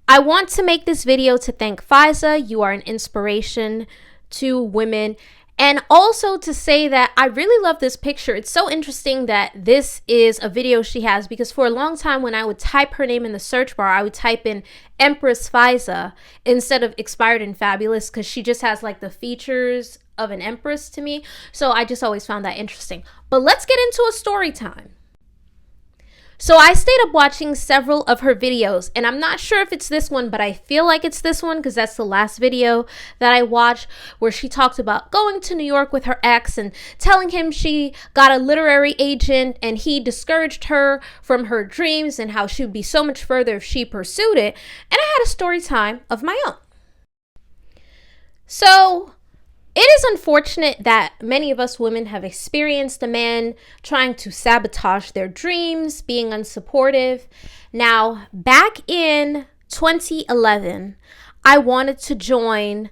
I want to make this video to thank Faiza. You are an inspiration to women. And also to say that I really love this picture. It's so interesting that this is a video she has, because for a long time when I would type her name in the search bar, I would type in Empress Faiza instead of XpiredNFabulous, because she just has like the features of an empress to me. So I just always found that interesting. But let's get into a story time. So I stayed up watching several of her videos, and I'm not sure if it's this one, but I feel like it's this one because that's the last video that I watched, where she talked about going to New York with her ex and telling him she got a literary agent and he discouraged her from her dreams and how she would be so much further if she pursued it. And I had a story time of my own. So it is unfortunate that many of us women have experienced a man trying to sabotage their dreams, being unsupportive. Now, back in 2011, I wanted to join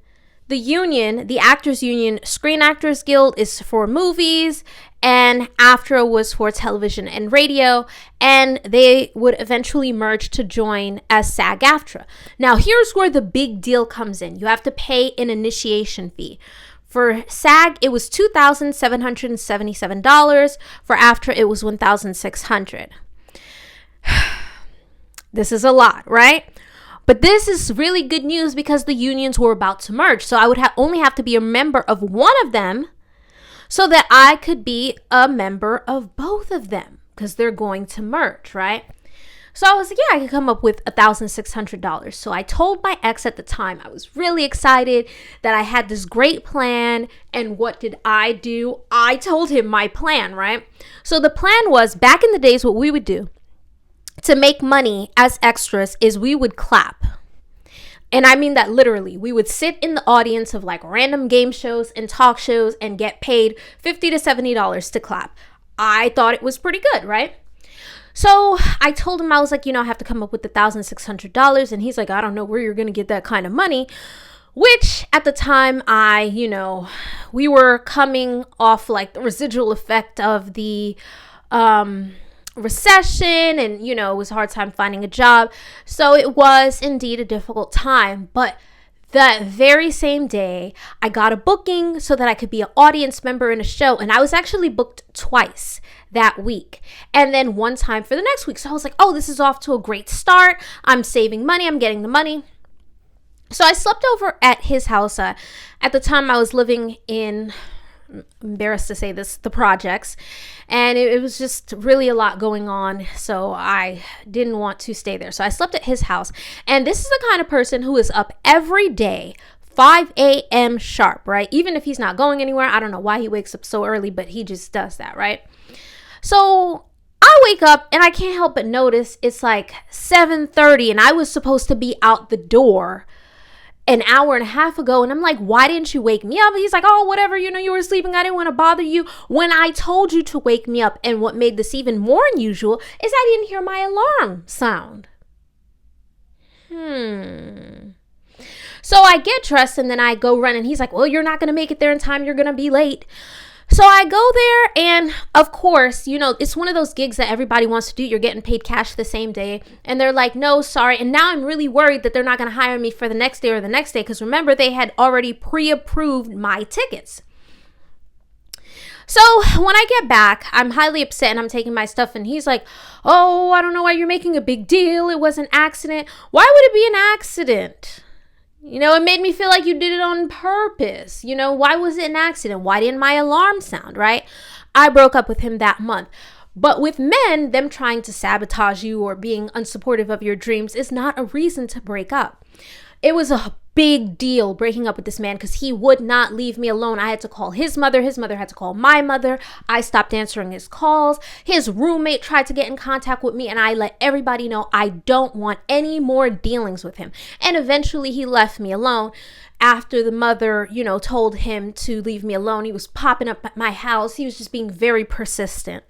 the union, the Actors Union. Screen Actors Guild is for movies, and AFTRA was for television and radio, and they would eventually merge to join as SAG-AFTRA. Now, here's where the big deal comes in. You have to pay an initiation fee. For SAG, it was $2,777. For AFTRA, it was $1,600. This is a lot, right? But this is really good news because the unions were about to merge. So I would only have to be a member of one of them so that I could be a member of both of them because they're going to merge, right? So I was like, yeah, I could come up with $1,600. So I told my ex at the time, I was really excited that I had this great plan. And what did I do? I told him my plan, right? So the plan was, back in the days, what we would do to make money as extras is we would clap. And I mean that literally. We would sit in the audience of like random game shows and talk shows and get paid $50 to $70 to clap. I thought it was pretty good, right? So I told him, I was like, I have to come up with $1,600. And he's like, I don't know where you're going to get that kind of money. Which at the time, we were coming off like the residual effect of the recession. And, it was a hard time finding a job. So it was indeed a difficult time. But that very same day, I got a booking so that I could be an audience member in a show. And I was actually booked twice that week. And then one time for the next week. So I was like, oh, this is off to a great start. I'm saving money. I'm getting the money. So I slept over at his house. At the time I was living in, embarrassed to say this, the projects. And it was just really a lot going on. So I didn't want to stay there. So I slept at his house. And this is the kind of person who is up every day, 5 a.m. sharp, right? Even if he's not going anywhere. I don't know why he wakes up so early, but he just does that, right? So I wake up and I can't help but notice it's like 7:30 and I was supposed to be out the door an hour and a half ago. And I'm like, why didn't you wake me up? He's like, oh, whatever, you were sleeping. I didn't want to bother you when I told you to wake me up. And what made this even more unusual is I didn't hear my alarm sound. So I get dressed and then I go run, and he's like, well, you're not going to make it there in time. You're going to be late. So I go there, and of course, it's one of those gigs that everybody wants to do. You're getting paid cash the same day. And they're like, no, sorry. And now I'm really worried that they're not going to hire me for the next day or the next day. Because remember, they had already pre-approved my tickets. So when I get back, I'm highly upset and I'm taking my stuff. And he's like, oh, I don't know why you're making a big deal. It was an accident. Why would it be an accident? It made me feel like you did it on purpose. Why was it an accident? Why didn't my alarm sound, right? I broke up with him that month. But with men, them trying to sabotage you or being unsupportive of your dreams is not a reason to break up. It was a big deal breaking up with this man because he would not leave me alone. I had to call his mother. His mother had to call my mother. I stopped answering his calls. His roommate tried to get in contact with me, and I let everybody know I don't want any more dealings with him. And eventually he left me alone. After the mother, told him to leave me alone, he was popping up at my house. He was just being very persistent.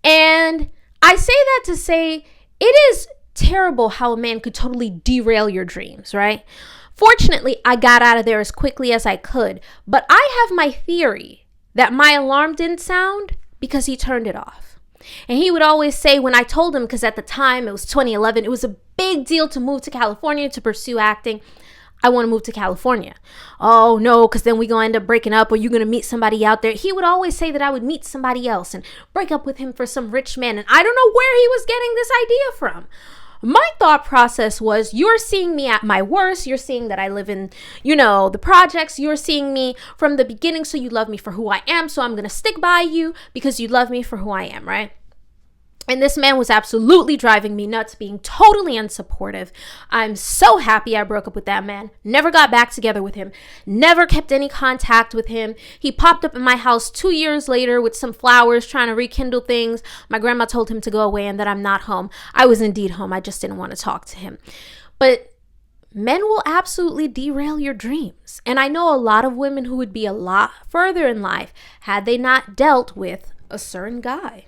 And I say that to say it is terrible how a man could totally derail your dreams, right? Fortunately, I got out of there as quickly as I could, but I have my theory that my alarm didn't sound because he turned it off. And he would always say, when I told him, because at the time it was 2011, it was a big big deal to move to California to pursue acting. I want to move to California. Oh no, because then we're going to end up breaking up, or you're going to meet somebody out there. He would always say that I would meet somebody else and break up with him for some rich man. And I don't know where he was getting this idea from. My thought process was, you're seeing me at my worst. You're seeing that I live in, the projects. You're seeing me from the beginning, so you love me for who I am. So I'm going to stick by you because you love me for who I am, right? And this man was absolutely driving me nuts, being totally unsupportive. I'm so happy I broke up with that man. Never got back together with him. Never kept any contact with him. He popped up in my house 2 years later with some flowers, trying to rekindle things. My grandma told him to go away and that I'm not home. I was indeed home. I just didn't want to talk to him. But men will absolutely derail your dreams. And I know a lot of women who would be a lot further in life had they not dealt with a certain guy.